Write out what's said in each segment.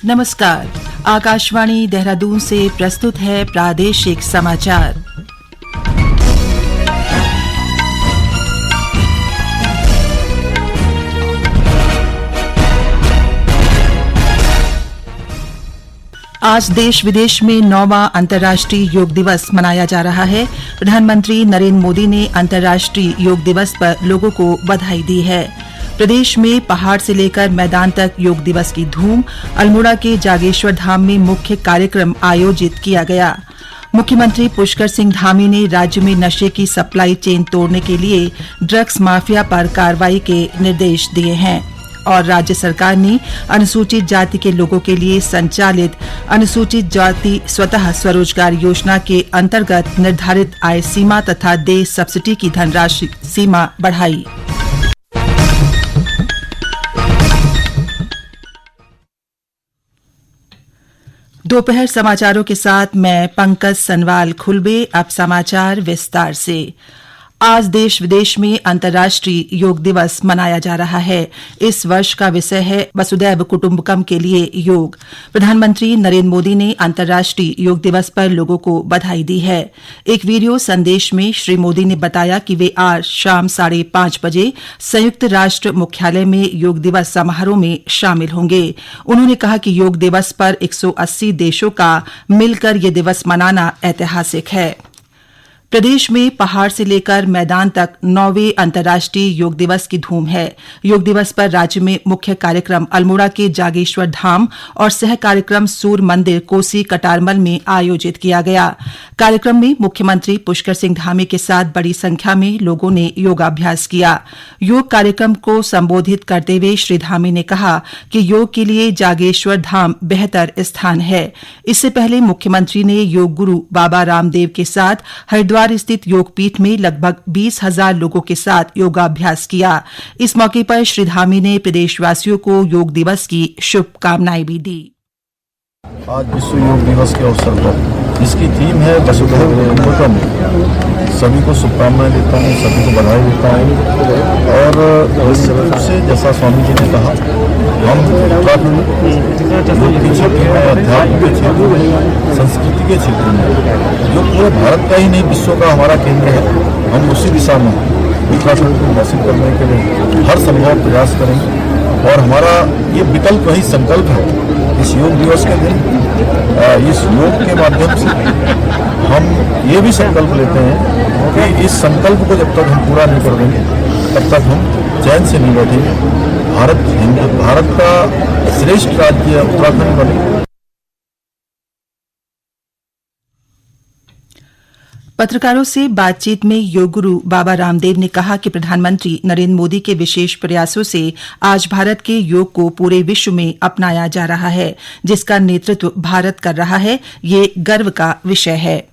नमस्कार। आकाशवाणी देहरादून से प्रस्तुत है प्रादेशिक समाचार। आज देश विदेश में 9वां अंतर्राष्ट्रीय योग दिवस मनाया जा रहा है। प्रधानमंत्री नरेंद्र मोदी ने अंतर्राष्ट्रीय योग दिवस पर लोगों को बधाई दी है। प्रदेश में पहाड़ से लेकर मैदान तक योग दिवस की धूम। अल्मोड़ा के जागेश्वर धाम में मुख्य कार्यक्रम आयोजित किया गया। मुख्यमंत्री पुष्कर सिंह धामी ने राज्य में नशे की सप्लाई चेन तोड़ने के लिए ड्रग्स माफिया पर कार्रवाई के निर्देश दिए हैं। और राज्य सरकार ने अनुसूचित जाति के लोगों के लिए संचालित अनुसूचित जाति स्वतः स्वरोजगार योजना के अंतर्गत निर्धारित आय सीमा तथा देय सब्सिडी की धनराशि सीमा बढ़ाई। दोपहर समाचारों के साथ मैं पंकज सनवाल खुलबे। अब समाचार विस्तार से। आज देश विदेश में अंतर्राष्ट्रीय योग दिवस मनाया जा रहा है। इस वर्ष का विषय है वसुदैव कुटुंबकम के लिए योग। प्रधानमंत्री नरेंद्र मोदी ने अंतर्राष्ट्रीय योग दिवस पर लोगों को बधाई दी है। एक वीडियो संदेश में श्री मोदी ने बताया कि वे आज शाम 5:30 बजे संयुक्त राष्ट्र मुख्यालय में योग दिवस समारोह में शामिल होंगे। उन्होंने कहा कि योग दिवस पर 180 देशों का मिलकर ये दिवस मनाना ऐतिहासिक है। प्रदेश में पहाड़ से लेकर मैदान तक 9वें अंतर्राष्ट्रीय योग दिवस की धूम है। योग दिवस पर राज्य में मुख्य कार्यक्रम अल्मोड़ा के जागेश्वर धाम और सह कार्यक्रम सूर्य मंदिर कोसी कटारमल में आयोजित किया गया। कार्यक्रम में मुख्यमंत्री पुष्कर सिंह धामी के साथ बड़ी संख्या में लोगों ने योगाभ्यास किया। योग कार्यक्रम को संबोधित करते हुए श्री धामी ने कहा कि योग के लिए जागेश्वर धाम बेहतर स्थान है। इससे पहले मुख्यमंत्री ने योग गुरु बाबा रामदेव के साथ हरिद्वार स्थित योग पीठ में लगभग 20,000 लोगों के साथ योगाभ्यास किया। इस मौके पर श्री धामी ने प्रदेशवासियों को योग दिवस की शुभकामनाएं भी दी। आज विश्व योग दिवस के अवसर पर जिसकी थीम है वसुधैव कुटुंबकम, सभी को शुभकामनाएं देता हूँ, सभी को बधाई देता हूँ। और निश्चित रूप से जैसा स्वामी जी ने कहा, हम योग के क्षेत्र में, अध्यात्म के क्षेत्र में, संस्कृति के क्षेत्र में, जो पूरे भारत का ही नहीं विश्व का हमारा केंद्र है, हम उसी दिशा में उत्तराखंड को विकसित करने के लिए हर संभव प्रयास करेंगे। और हमारा ये विकल्प वही संकल्प है इस योग दिवस के दिन। इस योग के माध्यम से हम ये भी संकल्प लेते हैं कि इस संकल्प को जब तक हम पूरा नहीं कर देंगे तब तक हम चैन से नहीं बैठेंगे। भारत का श्रेष्ठ राज्य उत्तराखंड बने। पत्रकारों से बातचीत में योग गुरु बाबा रामदेव ने कहा कि प्रधानमंत्री नरेंद्र मोदी के विशेष प्रयासों से आज भारत के योग को पूरे विश्व में अपनाया जा रहा है, जिसका नेतृत्व भारत कर रहा है। ये गर्व का विषय है।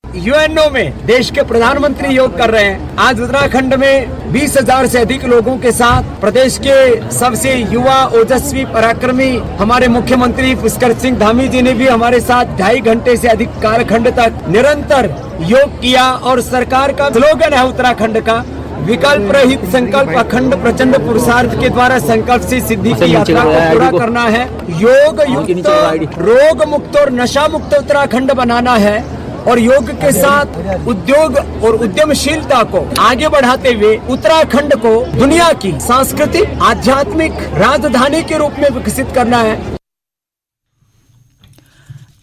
यूएनओ में देश के प्रधानमंत्री योग कर रहे हैं। आज उत्तराखंड में 20,000 से अधिक लोगों के साथ प्रदेश के सबसे युवा ओजस्वी पराक्रमी हमारे मुख्यमंत्री पुष्कर सिंह धामी जी ने भी हमारे साथ 2.5 घंटे से अधिक कालखंड तक निरंतर योग किया। और सरकार का स्लोगन है उत्तराखंड का, विकल्प रहित संकल्प अखंड प्रचंड पुरुषार्थ के द्वारा संकल्प से सिद्धि की यात्रा को पूरा करना है। योग युक्त, रोग मुक्त और नशा मुक्त उत्तराखंड बनाना है। और योग के साथ उद्योग और उद्यमशीलता को आगे बढ़ाते हुए उत्तराखंड को दुनिया की सांस्कृतिक आध्यात्मिक राजधानी के रूप में विकसित करना है।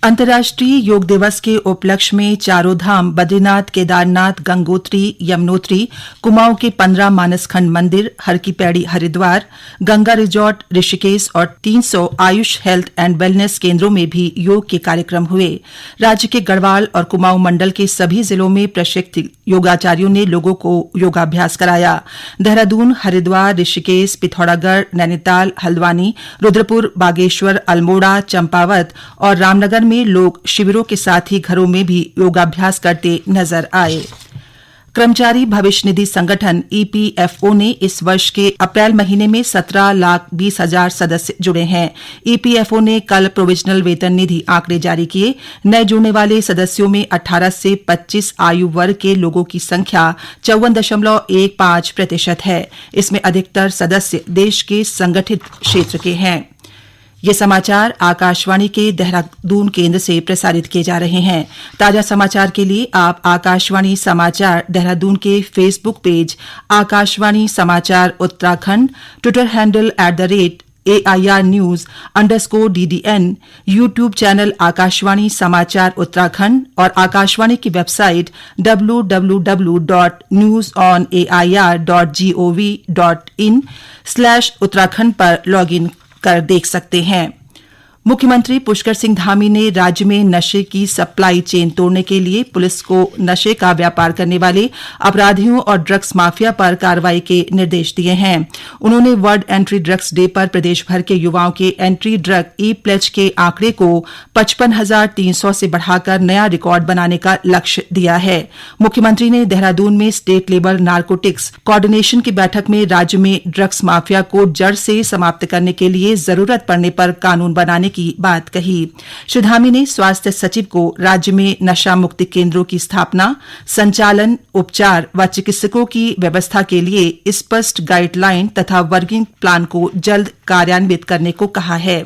अंतर्राष्ट्रीय योग दिवस के उपलक्ष्य में चारों धाम बद्रीनाथ, केदारनाथ, गंगोत्री, यमुनोत्री, कुमाऊं के 15 मानसखंड मंदिर, हर की पैड़ी हरिद्वार, गंगा रिजॉर्ट ऋषिकेश और 300 आयुष हेल्थ एंड वेलनेस केंद्रों में भी योग के कार्यक्रम हुए। राज्य के गढ़वाल और कुमाऊं मंडल के सभी जिलों में प्रशिक्षित योगाचार्यों ने लोगों को योगाभ्यास कराया। देहरादून, हरिद्वार, ऋषिकेश, पिथौरागढ़, नैनीताल, हल्द्वानी, रुद्रपुर, बागेश्वर, अल्मोड़ा, चंपावत और रामनगर में लोग शिविरों के साथ ही घरों में भी योगाभ्यास करते नजर आए। कर्मचारी भविष्य निधि संगठन ईपीएफओ ने इस वर्ष के अप्रैल महीने में 17,20,000 सदस्य जुड़े हैं। ईपीएफओ ने कल प्रोविजनल वेतन निधि आंकड़े जारी किए। नए जुड़ने वाले सदस्यों में 18 से 25 आयु वर्ग के लोगों की संख्या 54.15% है। इसमें अधिकतर सदस्य देश के संगठित क्षेत्र के हैं। ये समाचार आकाशवाणी के देहरादून केंद्र से प्रसारित किए जा रहे हैं। ताजा समाचार के लिए आप आकाशवाणी समाचार देहरादून के फेसबुक पेज आकाशवाणी समाचार Uttarakhand, Twitter handle @AIR News_DDN, YouTube channel Akashvani समाचार उत्तराखंड और आकाशवाणी की वेबसाइट www.newsonair.gov.in/उत्तराखंड पर लॉगिन कर देख सकते हैं। मुख्यमंत्री पुष्कर सिंह धामी ने राज्य में नशे की सप्लाई चेन तोड़ने के लिए पुलिस को नशे का व्यापार करने वाले अपराधियों और ड्रग्स माफिया पर कार्रवाई के निर्देश दिए हैं। उन्होंने वर्ल्ड एंट्री ड्रग्स डे पर प्रदेश भर के युवाओं के एंट्री ड्रग ई-प्लेज के आंकड़े को 55,300 से बढ़ाकर नया रिकॉर्ड बनाने का लक्ष्य दिया है। मुख्यमंत्री ने देहरादून में स्टेट लेवल नारकोटिक्स कोऑर्डिनेशन की बैठक में राज्य में ड्रग्स माफिया को जड़ से समाप्त करने के लिए जरूरत पड़ने पर कानून बनाने की बात कही। श्री धामी ने स्वास्थ्य सचिव को राज्य में नशा मुक्ति केंद्रों की स्थापना, संचालन, उपचार व चिकित्सकों की व्यवस्था के लिए स्पष्ट गाइडलाइन तथा वर्किंग प्लान को जल्द कार्यान्वित करने को कहा है।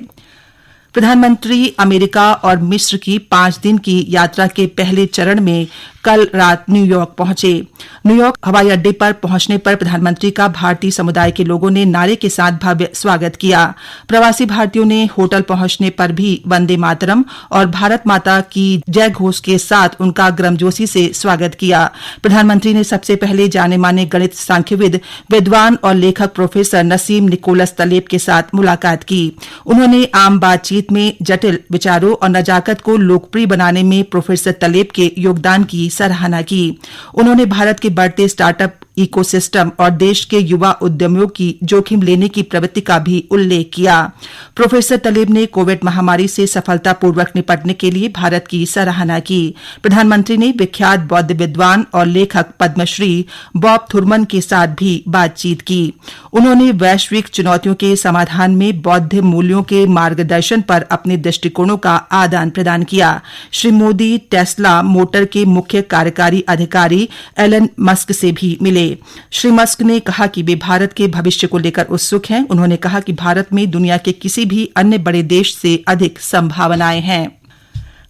प्रधानमंत्री अमेरिका और मिस्र की 5 दिन की यात्रा के पहले चरण में कल रात न्यूयॉर्क पहुंचे। न्यूयॉर्क हवाई अड्डे पर पहुंचने पर प्रधानमंत्री का भारतीय समुदाय के लोगों ने नारे के साथ भव्य स्वागत किया। प्रवासी भारतीयों ने होटल पहुंचने पर भी वंदे मातरम और भारत माता की जय घोष के साथ उनका गर्मजोशी से स्वागत किया। प्रधानमंत्री ने सबसे पहले जाने माने गणित सांख्यविद, विद्वान और लेखक प्रोफेसर नसीम निकोलस तलेब के साथ मुलाकात की। उन्होंने आम बातचीत में जटिल विचारों और नजाकत को लोकप्रिय बनाने में प्रोफेसर तलेब के योगदान की सराहना की। उन्होंने भारत के बढ़ते स्टार्टअप इकोसिस्टम और देश के युवा उद्यमियों की जोखिम लेने की प्रवृत्ति का भी उल्लेख किया। प्रोफेसर तलेब ने कोविड महामारी से सफलतापूर्वक निपटने के लिए भारत की सराहना की। प्रधानमंत्री ने विख्यात बौद्ध विद्वान और लेखक पद्मश्री बॉब थुरमन के साथ भी बातचीत की। उन्होंने वैश्विक चुनौतियों के समाधान में बौद्ध मूल्यों के मार्गदर्शन पर अपने दृष्टिकोणों का आदान प्रदान किया। श्री मोदी टेस्ला मोटर के मुख्य कार्यकारी अधिकारी एलन मस्क से भी मिले। श्री मस्क ने कहा कि वे भारत के भविष्य को लेकर उत्सुक हैं। उन्होंने कहा कि भारत में दुनिया के किसी भी अन्य बड़े देश से अधिक संभावनाएं हैं।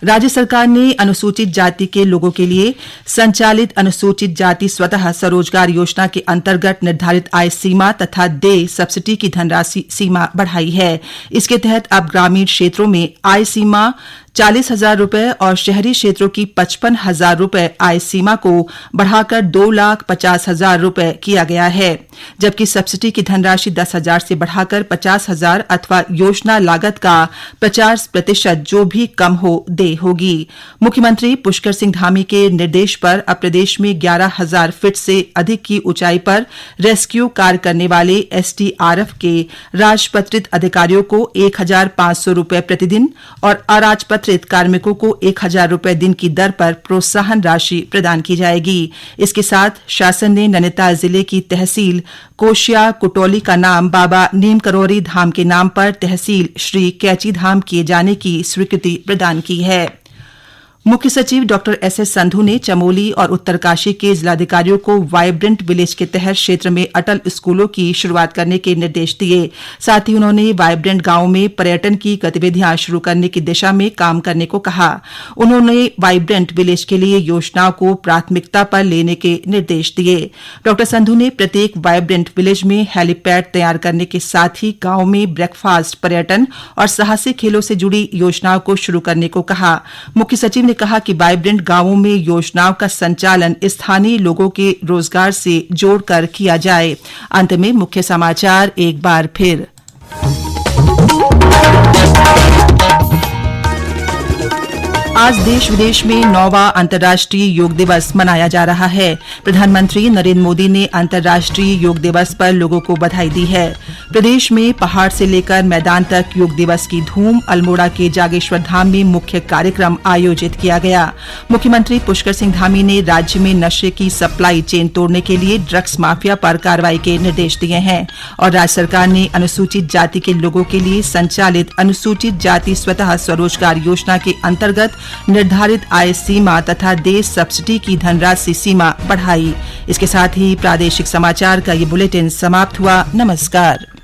राज्य सरकार ने अनुसूचित जाति के लोगों के लिए संचालित अनुसूचित जाति स्वतः स्वरोजगार योजना के अंतर्गत निर्धारित आय सीमा तथा देय सब्सिडी की धनराशि सीमा बढ़ाई है। इसके तहत अब ग्रामीण क्षेत्रों में आय सीमा 40,000 रुपए और शहरी क्षेत्रों की 55,000 रुपए आय सीमा को बढ़ाकर 2,50,000 रुपए किया गया है, जबकि सब्सिडी की धनराशि 10,000 से बढ़ाकर 50,000 अथवा योजना लागत का 50% जो भी कम हो दे होगी। मुख्यमंत्री पुष्कर सिंह धामी के निर्देश पर अब प्रदेश में 11,000 फीट से अधिक की ऊंचाई पर रेस्क्यू कार्य करने वाले SDRF के राजपत्रित अधिकारियों को 1,500 रुपए प्रतिदिन और अराजपत्रित कार्मिकों को 1,000 रुपए दिन की दर पर प्रोत्साहन राशि प्रदान की जाएगी। इसके साथ शासन ने नैनीताल जिले की तहसील कोशिया कुटौली का नाम बाबा नीम करौरी धाम के नाम पर तहसील श्री कैची धाम किए जाने की स्वीकृति प्रदान की है। मुख्य सचिव डॉ SS संधू ने चमोली और उत्तरकाशी के जिलाधिकारियों को वाइब्रेंट विलेज के तहत क्षेत्र में अटल स्कूलों की शुरुआत करने के निर्देश दिए। साथ ही उन्होंने वाइब्रेंट गांवों में पर्यटन की गतिविधियां शुरू करने की दिशा में काम करने को कहा। उन्होंने वाइब्रेंट विलेज के लिए योजनाओं को प्राथमिकता पर लेने के निर्देश दिए। डॉ संधू ने प्रत्येक वाइब्रेंट विलेज में हेलीपैड तैयार करने के साथ ही गांव में ब्रेकफास्ट, पर्यटन और साहसिक खेलों से जुड़ी योजनाओं को शुरू करने को कहा। मुख्य सचिव ने कहा कि वाइब्रेंट गांवों में योजनाओं का संचालन स्थानीय लोगों के रोजगार से जोड़कर किया जाए। अंत में मुख्य समाचार एक बार फिर। आज देश विदेश में 9वां अंतर्राष्ट्रीय योग दिवस मनाया जा रहा है। प्रधानमंत्री नरेंद्र मोदी ने अंतर्राष्ट्रीय योग दिवस पर लोगों को बधाई दी है। प्रदेश में पहाड़ से लेकर मैदान तक योग दिवस की धूम। अल्मोड़ा के जागेश्वर धाम में मुख्य कार्यक्रम आयोजित किया गया। मुख्यमंत्री पुष्कर सिंह धामी ने राज्य में नशे की सप्लाई चेन तोड़ने के लिए ड्रग्स माफिया पर कार्रवाई के निर्देश दिए हैं और राज्य सरकार ने अनुसूचित जाति के लोगों के लिए संचालित अनुसूचित जाति स्वतः स्वरोजगार योजना के अंतर्गत निर्धारित आय सीमा तथा देय सब्सिडी की धनराशि सीमा बढ़ाई। इसके साथ ही प्रादेशिक समाचार का ये बुलेटिन समाप्त हुआ। नमस्कार।